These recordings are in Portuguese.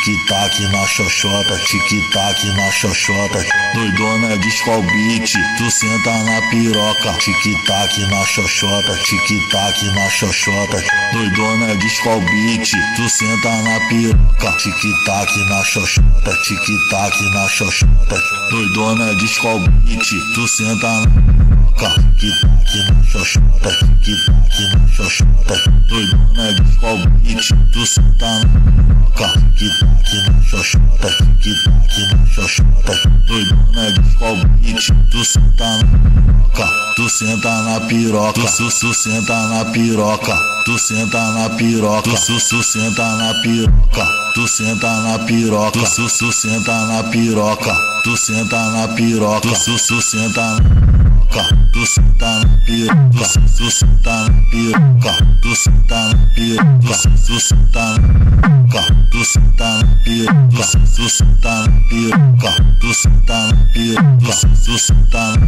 tic-tac na xoxota, tic-tac na xoxota. Doidona de Skol Beat, tu senta na piroca. Tic-tac na xoxota, tic-tac na xoxota. Doidona de Skol Beat, tu senta na piroca. Tic-tac na xoxota, tic-tac na xoxota. Doidona de Skol Beat, tu senta na piroca. Tic-tac na xoxota, tic-tac na xoxota. Doidona de Skol Beat, tu senta na piroca. Tic-tac na xoxota, tic-tac na xoxota. Doidona de Skol Beat, tu senta na piroca. Tu senta na piroca, tu senta na piroca. Tu senta na piroca, tu senta na piroca. Tu senta na piroca, tu senta na piroca. Tu senta na piroca, tu senta na piroca. Tu senta na piroca, tu senta na piroca. Tu senta na piroca, tu senta na piroca. Tu senta na piroca, tu senta na piroca. Tu senta na piroca, tu senta na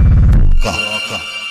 piroca.